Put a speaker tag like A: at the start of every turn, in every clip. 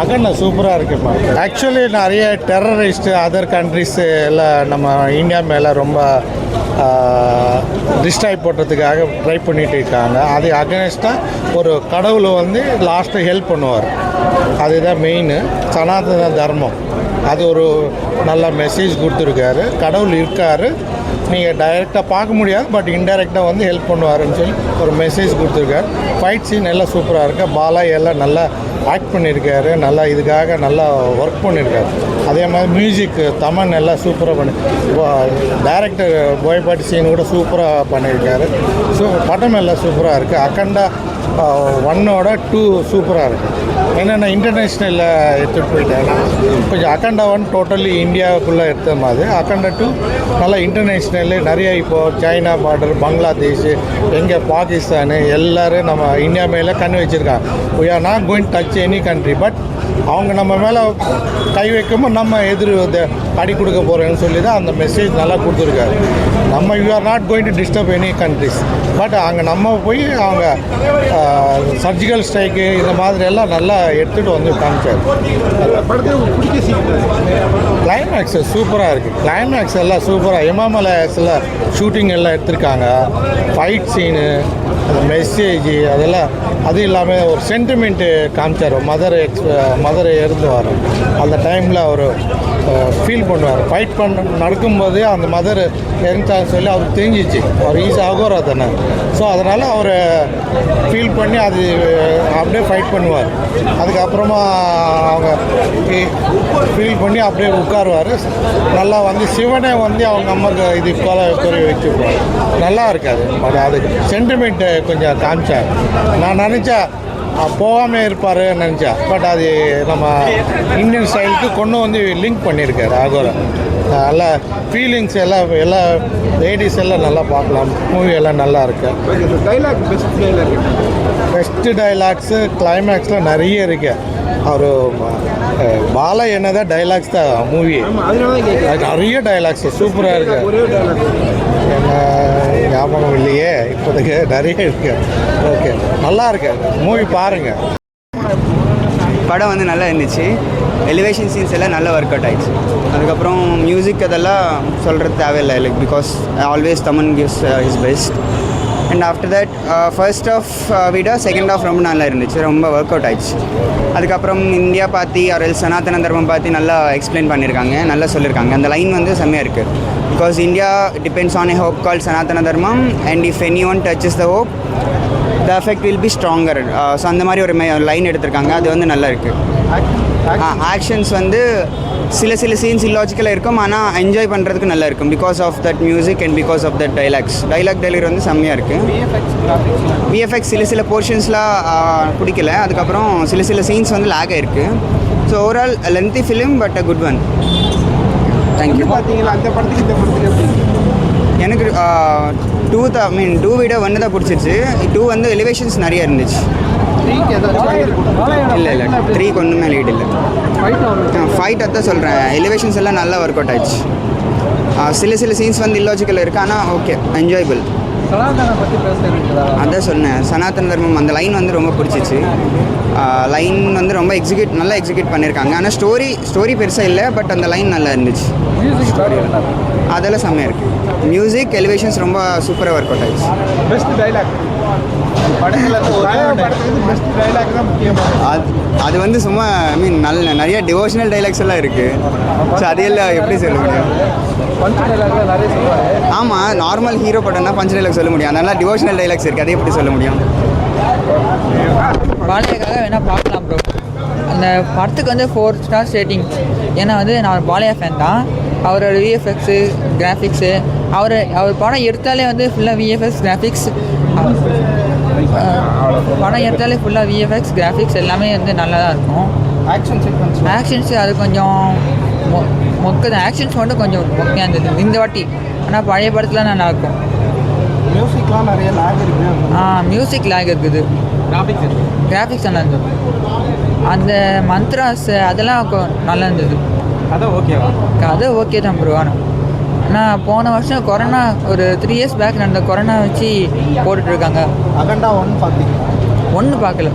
A: அகண்டா சூப்பராக இருக்குப்பா. ஆக்சுவலி நிறைய டெரரிஸ்ட்டு அதர் கண்ட்ரிஸு எல்லாம் நம்ம இந்தியா மேலே ரொம்ப டிஸ்ட்ராய் போடுறதுக்காக ட்ரை பண்ணிகிட்டு இருக்காங்க. அது அகேன்ஸ்டாக ஒரு கடவுள் வந்து லாஸ்ட்டு ஹெல்ப் பண்ணுவார். அதுதான் மெயின் சனாதன தர்மம். அது ஒரு நல்ல மெசேஜ் கொடுத்துருக்காரு. கடவுள் இருக்கார், நீங்கள் டைரெக்டாக பார்க்க முடியாது, பட் இன்டைரக்டாக வந்து ஹெல்ப் பண்ணுவாருன்னு சொல்லி ஒரு மெசேஜ் கொடுத்துருக்காரு. ஃபைட் சீன் எல்லாம் சூப்பராக இருக்குது. பாலா எல்லாம் நல்லா ஆக்ட் பண்ணியிருக்காரு, நல்லா இதுக்காக நல்லா ஒர்க் பண்ணியிருக்காரு. அதே மாதிரி மியூசிக் தமன் எல்லாம் சூப்பராக டைரக்டர் போய்பாட்டி சீன் கூட சூப்பராக பண்ணியிருக்காரு. படம் எல்லாம் சூப்பராக இருக்குது. அகண்டா 1ஓட 2 சூப்பராக இருக்குது. என்னென்ன இன்டர்நேஷ்னலில் எடுத்துகிட்டு போயிட்டாங்க. கொஞ்சம் அகண்டா 1 டோட்டலி இந்தியாவுக்குள்ளே எடுத்த மாதிரி, அகண்டா 2 நல்லா இன்டர்நேஷ்னலு நிறைய இப்போது சைனா பார்டர், பங்களாதேஷ், எங்கே பாகிஸ்தானு எல்லோரும் நம்ம இந்தியா மேலே கண் வச்சுருக்காங்க. we are not going to touch any country, but அவங்க நம்ம மேலே கை வைக்கும்போது நம்ம அடி கொடுக்க போகிறேன்னு சொல்லி தான் அந்த மெசேஜ் நல்லா கொடுத்துருக்காரு. நம்ம you are not going to disturb any countries, but அங்கே நம்ம போய் அவங்க சர்ஜிக்கல் ஸ்ட்ரைக்கு இந்த மாதிரி எல்லாம் நல்லா எடுத்துகிட்டு வந்து காமிச்சார். கிளைமேக்ஸ் சூப்பராக இருக்குது. கிளைமேக்ஸ் எல்லாம் சூப்பராக இமாமலையாஸில் ஷூட்டிங் எல்லாம் எடுத்திருக்காங்க. ஃபைட் சீனு, அந்த மெசேஜ் அதெல்லாம், அது இல்லாமல் ஒரு சென்டிமெண்ட்டு காமிச்சார். மதரை இருந்து வரோம் அந்த டைமில் அவர் ஃபீல் பண்ணுவார். ஃபைட் நடக்கும்போது அந்த மதர் இறந்துட்டான்னு சொல்லி அவருக்கு தெரிஞ்சிச்சு. அவர் ஈஸியாக தானே, ஸோ அதனால் அவர் ஃபீல் பண்ணி அது அப்படியே ஃபைட் பண்ணுவார். அதுக்கப்புறமா அவங்க ஃபீல் பண்ணி அப்படியே உட்காருவார். நல்லா வந்து சிவனே வந்து அவங்க அம்மாவுக்கு இது குறை வச்சுருப்பார். நல்லா இருக்காது. அதுக்கு சென்டிமெண்ட்டு கொஞ்சம் காமிச்சார். நான் நினச்சேன் போகாமல் இருப்பார் நினச்சேன், பட் அது நம்ம இந்தியன் ஸ்டைலுக்கு கொண்டு வந்து லிங்க் பண்ணியிருக்காரு அகோரா. நல்லா ஃபீலிங்ஸ் எல்லா லேடிஸ் எல்லாம் நல்லா பார்க்கலாம். மூவி எல்லாம் நல்லா இருக்கு. பெஸ்ட்டு டைலாக்ஸு கிளைமேக்ஸில் நிறைய இருக்கு. அவர் பாலா என்னதான் டைலாக்ஸ் தான் மூவி, நிறைய டைலாக்ஸ் சூப்பராக இருக்கு. என்ன ஞாபகம் இல்லையே இப்போதைக்கு, நிறைய இருக்கு. ஓகே, நல்லா இருக்கு மூவி, பாருங்கள்.
B: படம் வந்து நல்லா இருந்துச்சு. எலிவேஷன் சீன்ஸ் எல்லாம் நல்லா ஒர்க் அவுட் ஆகிடுச்சு. அதுக்கப்புறம் மியூசிக் அதெல்லாம் சொல்கிறது தேவையில்லை, like because always Thaman gives his best. And after that first half விட செகண்ட் ஆஃப் ரொம்ப நல்லா இருந்துச்சு, ரொம்ப ஒர்க் அவுட் ஆகிடுச்சு. அதுக்கப்புறம் இந்தியா பார்த்து அவர் சனாதன தர்மம் பார்த்து நல்லா எக்ஸ்பிளைன் பண்ணியிருக்காங்க, நல்லா சொல்லியிருக்காங்க. அந்த லைன் வந்து செம்மையாக இருக்குது. Because India depends on a hope called Sanatana Dharma, and if any one touches the hope the effect will be stronger. So அந்த மாதிரி ஒரு லைன் எடுத்திருக்காங்க, அது வந்து நல்லா இருக்குது. ஆக்ஷன்ஸ் வந்து சில சீன்ஸ் இல்லாஜிக்கலாக இருக்கும், ஆனால் என்ஜாய் பண்ணுறதுக்கு நல்லா இருக்கும் because of that music and because of that dialogue delivery வந்து செம்மையாக இருக்குது. விஎஃப்எக்ஸ் சில போர்ஷன்ஸ்லாம் பிடிக்கல. அதுக்கப்புறம் சில சீன்ஸ் வந்து லேக் ஆகிருக்கு. So overall lengthy film, but a good one. Thank you.
C: பார்த்தீங்களா அந்த படத்துக்கு இந்த படத்துக்கு?
B: எனக்கு 2 விட 1 தான் பிடிச்சிருச்சு. 2 வந்து எலிவேஷன்ஸ் நிறைய இருந்துச்சு. இல்லை 3க்கு ஒன்றுமே லீட் இல்லை. ஃபைட் அதான் சொல்கிறேன், எலிவேஷன்ஸ் எல்லாம் நல்லா ஒர்க் அவுட் ஆயிடுச்சு. சில சீன்ஸ் வந்து இல்லாஜிக்கல் இருக்குது, ஆனால் ஓகே, என்ஜாயபிள். அதான் சொன்னேன், சனாதன தர்மம் அந்த லைன் வந்து ரொம்ப பிடிச்சிச்சு. லைன் வந்து ரொம்ப நல்லா எக்ஸிக்யூட் பண்ணியிருக்காங்க. ஆனால் ஸ்டோரி பெருசாக இல்லை, பட் அந்த லைன் நல்லா இருந்துச்சு. ஸ்டோரி அதெல்லாம் செம்மையாக இருக்குது. மியூசிக் எலிவேஷன்ஸ் ரொம்ப சூப்பராக ஒர்க் அவுட் ஆயிடுச்சு.
C: பெஸ்ட் டைலாக்
B: அது வந்து சும்மா நிறைய டிவோஷனல் டைலாக்ஸ் எல்லாம் இருக்குது. ஸோ அதையெல்லாம் எப்படி சொல்ல முடியும்? ஆமாம், நார்மல் ஹீரோ படம்னா பஞ்ச் டைலாக் சொல்ல முடியும். அதனால டிவோஷனல் டைலாக்ஸ் இருக்குது, அதை எப்படி சொல்ல முடியும்?
D: பாலையாக்காக வேணால் பார்க்கலாம் ப்ரோ. அந்த படத்துக்கு வந்து 4 ஸ்டார்ஸ் ரேட்டிங். ஏன்னா வந்து நான் பாலையா ஃபேன் தான். அவரோட விஎஃப்எக்ஸு கிராஃபிக்ஸு அவர் படம் எடுத்தாலே வந்து ஃபுல்லாக விஎஃப்எக்ஸ் கிராஃபிக்ஸ் கிராஃபிக்ஸ் எல்லாமே வந்து நல்லா தான் இருக்கும். ஆக்ஷன்ஸு அது கொஞ்சம் மொக்கது. ஆக்ஷன்ஸ் மட்டும் கொஞ்சம் மொக்கையாக இருந்தது இந்த வாட்டி. ஆனால் பழைய படத்தில் நல்லாயிருக்கும்.
C: மியூசிக்லாம் நிறைய லேக் இருக்குது.
D: மியூசிக் லேக் இருக்குது. கிராஃபிக்ஸ் நல்லா இருந்தது. அந்த மந்த்ராஸ் அதெல்லாம் நல்லா இருந்தது. கதை ஓகே தான் ப்ரோ. ஆனால் போன வருஷம் கொரோனா ஒரு 3 இயர்ஸ் பேக் நடந்த கொரோனா வச்சு போட்டுட்ருக்காங்க.
C: அகண்டா 1 பார்த்தீங்க?
D: 1 பார்க்கல.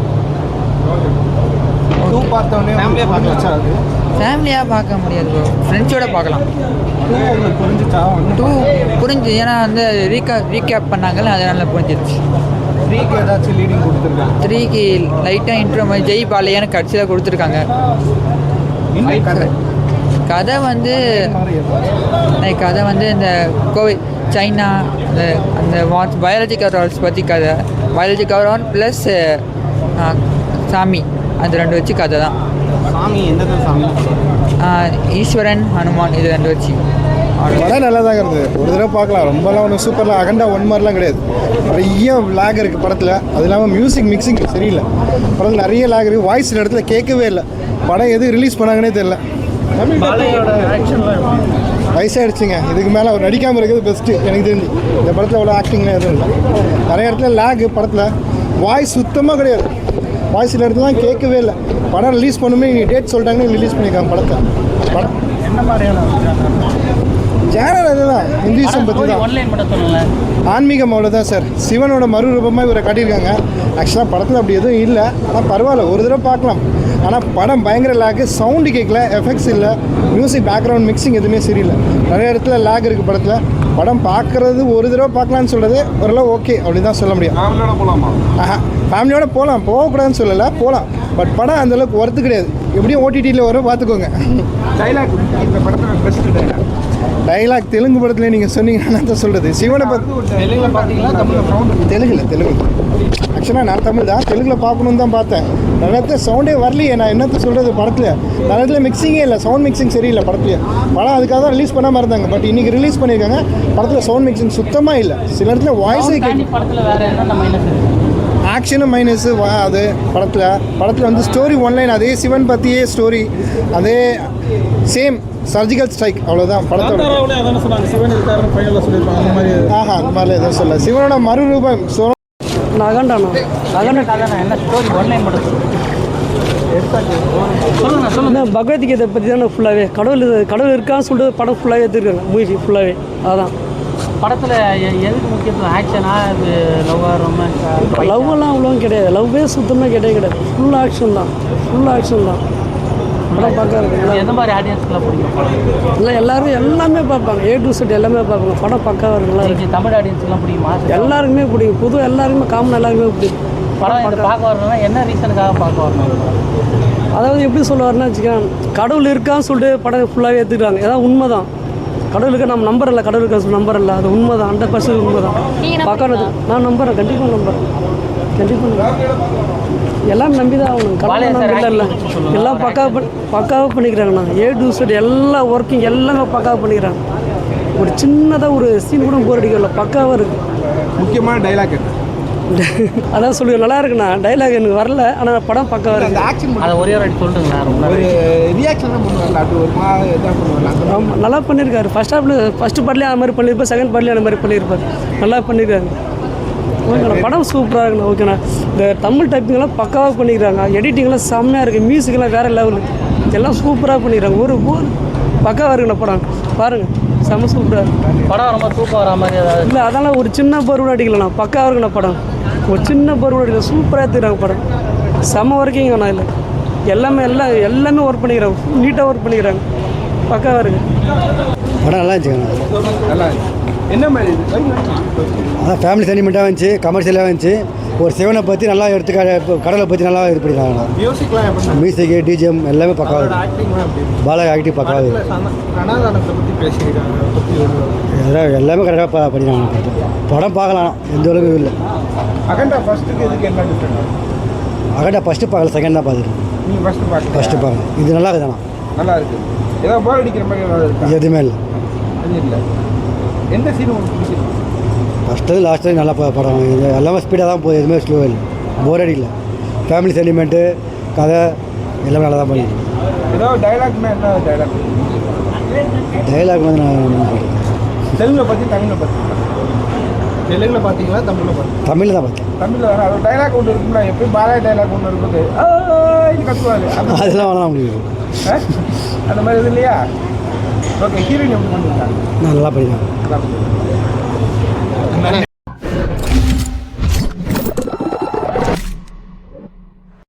C: டூ பார்த்தோன்னே ஃபேமிலியாக பார்த்துச்சா அது
D: ஃபேமிலியாக பார்க்க முடியாது ப்ரோ, ஃப்ரெண்ட்ஸோட பார்க்கலாம்.
C: டூ உங்களுக்கு புரிஞ்சுச்சா?
D: 2 புரிஞ்சு, ஏன்னா வந்து ரீகேப் பண்ணாங்கல்ல, அதனால புரிஞ்சிருச்சு.
C: 3க்கு ஏதாச்சும் லீடிங் கொடுத்துருக்காங்க?
D: 3க்கு லைட்டாக இன்ட்ரோ மாதிரி ஜெய் பாலையான்னு கடைசியில் கொடுத்துருக்காங்க.
C: இன்னும்
D: கதை வந்து கதை வந்து இந்த கோவிட் சைனா அந்த பயாலஜிக்கல் ரோல்ஸ் பற்றி கதை, பயாலஜிக்கல் ரோல் ப்ளஸ் சாமி, அது 2 வச்சு கதை தான்.
C: சாமி எந்த சாமி?
D: ஈஸ்வரன், ஹனுமான், இது 2 வச்சு.
E: படம் நல்லா தான் இருக்குது, ஒரு தடவை பார்க்கலாம். ரொம்பலாம் ஒன்றும் சூப்பர்லாம் அகண்டா 1 மாதிரிலாம் கிடையாது. நிறைய லேக் இருக்குது படத்தில். அது இல்லாமல் மியூசிக் மிக்சிங் சரியில்லை படத்தில், நிறைய லேக் இருக்குது. வாய்ஸ் இந்த இடத்துல கேட்கவே இல்லை. படம் எது ரிலீஸ் பண்ணாங்கன்னே தெரியல. வயசாகிடுச்சுங்க, இதுக்கு மேலே அவர் நடிக்காமல் இருக்கிறது பெஸ்ட்டு எனக்கு தெரிஞ்சு. இந்த படத்தில் அவ்வளோ ஆக்டிங்லாம் எதுவும் இல்லை. நிறைய இடத்துல லேக் படத்தில், வாய்ஸ் சுத்தமாக கிடையாது. வாய்ஸ் இந்த இடத்துலாம் கேட்கவே இல்லை. படம் ரிலீஸ் பண்ணுமே டேட் சொல்லிட்டாங்கன்னு ரிலீஸ் பண்ணியிருக்காங்க படத்தை. படம்
C: என்ன மாதிரியான
E: சேனல் அதுதான், இந்துயிசம் பற்றி தான், ஆன்மீகம் அவ்வளோதான் சார். சிவனோட மறுரூபமாக இவரை காட்டியிருக்காங்க. ஆக்சுவலாக படத்தில் அப்படி எதுவும் இல்லை, ஆனால் பரவாயில்ல, ஒரு தடவை பார்க்கலாம். ஆனால் படம் பயங்கர லேக்கு, சவுண்டு கேட்கல, எஃபெக்ட்ஸ் இல்லை, மியூசிக் பேக்ரவுண்ட் மிக்சிங் எதுவுமே சரியில்லை. நிறைய இடத்துல லேக் இருக்குது படத்தில். படம் பார்க்குறது ஒரு தடவை பார்க்கலான்னு சொல்கிறது ஓரளவு ஓகே, அப்படி தான் சொல்ல முடியும்.
C: ஃபேமிலியோட போகலாமா?
E: ஃபேமிலியோட போகலாம், போகக்கூடாதுன்னு சொல்லலை, போகலாம். பட் படம் அந்தளவுக்கு ஒர்த்து கிடையாது. எப்படியும் ஓடிடியில் வரும், பார்த்துக்கோங்க.
C: டைலாக் இந்த படத்தில் பெஸ்ட்
E: டைலாக் தெலுங்கு படத்தில் நீங்கள் சொன்னீங்கன்னா தான் சொல்கிறது. சிவனை பற்றி
C: தெலுங்கில் பார்த்தீங்களா தமிழில்?
E: தெலுங்கு ஆக்சுவலாக நான் தமிழ் தான், தெலுங்கில் பார்க்கணுன்னு தான் பார்த்தேன். நல்ல சவுண்டே வரலையே, நான் என்னத்தை சொல்கிறது. படத்தில் நல்ல மிக்சிங்கே இல்லை, சவுண்ட் மிக்சிங் சரியில்லை படத்துலேயே. படம் அதுக்காக தான் ரிலீஸ் பண்ணாமல் இருந்தாங்க, பட் இன்றைக்கி ரிலீஸ் பண்ணியிருக்காங்க. படத்தில் சவுண்ட் மிக்சிங் சுத்தமாக இல்லை. சில இடத்துல வாய்ஸே ஆக்ஷனும் மைனஸு அது படத்தில் வந்து ஸ்டோரி ஒன்லைன், அதே சிவன் பற்றியே ஸ்டோரி, அதே சேம் சர்ஜிக்கல் ஸ்ட்ரைக், அவ்வளோதான் படத்தோட. அந்த மாதிரிலாம் எதுவும் சொல்ல. சிவனோட மறுரூபம்
F: பகவத்கீதை பற்றி தானே ஃபுல்லாகவே. கடவுள் இருக்கான்னு சொல்லிட்டு படம் ஃபுல்லாகவே எடுத்துருக்காங்க, மூவி ஃபுல்லாகவே. அதுதான்
G: படத்தில் எதுக்கு முக்கியத்துவம்? ஆக்ஷனா, இது லவ்வா, ரொமான்ஸா?
F: லவ்வெல்லாம் அவ்வளோவும் கிடையாது, லவ்வே சுத்தமாக கிடையாது. ஃபுல் ஆக்ஷன் தான் படம் பார்க்க.
G: எந்த மாதிரி ஆடியன்ஸ்க்குலாம் பிடிக்கும்?
F: இல்லை எல்லாமே பார்ப்பாங்க, A to Z எல்லாமே பார்ப்பாங்க. படம் பக்காவாக இருக்குங்களா?
G: தமிழ் ஆடியன்ஸ்க்குலாம் பிடிக்குமா?
F: எல்லாருக்குமே பிடிக்கும், புது எல்லாருக்குமே காமன் எல்லாருக்குமே பிடிக்கும்.
G: படம் இது பார்க்க வரணும்னா என்ன ரீசனுக்காக பார்க்க வரணும்?
F: அதாவது எப்படி சொல்லுவாருன்னா வச்சுக்கேன், கடவுள் இருக்கான்னு சொல்லிட்டு படம் ஃபுல்லாகவே எடுத்துக்கிறாங்க. ஏதாவது உண்மை தான். கடவுளுக்கு நம்ம நம்பர் இல்லை, கடவுளுக்கு சொல்லி நம்பர் இல்லை, அது உண்மை தான், 100% உண்மை தான். பார்க்கறது நான் நம்புகிறேன், கண்டிப்பாக எல்லாம் நம்பி தான் ஆகணும். கடவுள் நம்பி இல்லை, எல்லாம் பக்காவாக பண்ணிக்கிறாங்கண்ணா. A to Z எல்லா ஒர்க்கிங் எல்லாமே பக்காவாக பண்ணிக்கிறாங்க. ஒரு சின்னதாக ஒரு சீன் கூட போர் அடிக்கல, பக்காவாக இருக்குது.
C: முக்கியமான டைலாக் என்ன?
F: அதான் சொல்லுவேன், நல்லா இருக்குண்ணா. டைலாக் எனக்கு வரல, ஆனால் படம் பக்காவாக இருக்குது.
C: ஆக்ஷன்
G: அதை ஒரே ஒரு வாட்டி சொல்லிட்டுங்களா? ரொம்ப
C: ஒரு ரியாக்ஷன் தான் பண்ணுவாங்க, அது ஒரு மாதிரி இதாக பண்ணுவாங்க.
F: ஆமாம், நல்லா பண்ணியிருக்காரு. ஃபஸ்ட்டு பார்ட்லேயே அந்த மாதிரி பண்ணியிருப்பார், செகண்ட் பார்ட்லேயே அந்த மாதிரி பண்ணியிருப்பார். நல்லா பண்ணியிருக்காங்க. ஓகேண்ணா, படம் சூப்பராக இருக்குண்ணா. ஓகேண்ணா, இந்த தமிழ் டைப்பிங்கெல்லாம் பக்காவாக பண்ணிக்கிறாங்க. எடிட்டிங்லாம் செம்மையாக இருக்குது, மியூசிக்கெல்லாம் வேறு லெவலு, எல்லாம் சூப்பராக பண்ணிக்கிறாங்க. ஒரு போர் பக்காவாக இருக்குண்ணா படம். பாருங்கள், செம்ம சூப்பராக இருக்குது
G: படம். ரொம்ப தூக்கம் வர மாதிரி ஏதாவது
F: இல்லை, அதெல்லாம் ஒரு சின்ன பருவம் அடிக்கலண்ணா, பக்காவாக இருக்குண்ணா படம். ஒரு சின்ன பருவம் அடிக்கல, சூப்பராக எடுத்துக்கிறாங்க படம். செம்ம ஒர்க்கிங்கண்ணா. இல்லை எல்லாமே ஒர்க் பண்ணிக்கிறாங்க, நீட்டாக ஒர்க் பண்ணிக்கிறாங்க, பக்காவாக இருக்குது
E: படம். நல்லா இருந்துச்சுங்க,
C: நல்லா என்ன மாதிரி
E: அதான் ஃபேமிலி சென்டிமெண்ட்டாக இருந்துச்சு, கமர்ஷியலாக இருந்துச்சு. ஒரு சிவனை பற்றி நல்லா கடலை பற்றி நல்லா இது பண்ணியிருக்காங்க.
C: மியூசிக்லாம் எப்படி?
E: மியூசிக்கு, டிஜிஎம் எல்லாமே பக்காவாக.
C: ஆக்டிங்லாம் எப்படி?
E: பாலா ஆக்டிவ் பக்காவாக.
C: அனாதானத்தை பற்றி பேசியிருக்காங்க,
E: எல்லாமே கரெக்டாக பண்ணிடுறாங்க. படம் பார்க்கலாம், எந்த அளவுக்கு இல்லை.
C: அகண்டா ஃபர்ஸ்ட்டுக்கு இதுக்கு என்ன டிஃப்ரெண்ட்?
E: அகண்டா ஃபஸ்ட்டு பார்க்கல, செகண்ட் தான் பார்த்துருக்கேன்.
C: நீங்கள்
E: ஃபஸ்ட்டு பார்க்கல, இது நல்லா இருக்குதாண்ணா.
C: நல்லா இருக்குது. ஏதாவது போர் அடிக்கிற மாதிரி ஏதாவது இருக்கா?
E: எதுவுமே இல்லை.
C: அது இல்லை. எந்த சீன் உங்களுக்கு பிடிச்சிருக்கு?
E: ஃபஸ்ட்டு லாஸ்ட்டு நல்லா படம். இது எல்லாமே ஸ்பீடாக தான் போகுது, எதுவுமே ஸ்லோ இல்லை, போர் அடிக்கல. ஃபேமிலி சென்டிமெண்ட்டு, கதை எல்லாமே நல்லா தான் பண்ணிடுது.
C: ஏதாவது டைலாக்னா என்ன டைலாக்?
E: டைலாக் வந்து நான்
C: தெலுங்கில் பற்றி தமிழில் பற்றி? தெலுங்கில் பார்த்தீங்களா தமிழில் பார்த்தீங்க?
E: தமிழில் தான் பார்த்தேன்.
C: தமிழில் வர அது டைலாக் ஒன்று இருக்குங்களா? எப்பயும் பாலாய் டைலாக் ஒன்று இருக்குது, இது கத்துவாரு,
E: அதெல்லாம் வேணாம் முடியும்.
C: அந்த மாதிரி இது இல்லையா? ஓகே, ஹீரோயின் எப்படி பண்ணியிருக்காங்க?
E: நல்லா பண்ணிடுறாங்க.
C: நல்லா பண்ணியிருக்காங்க.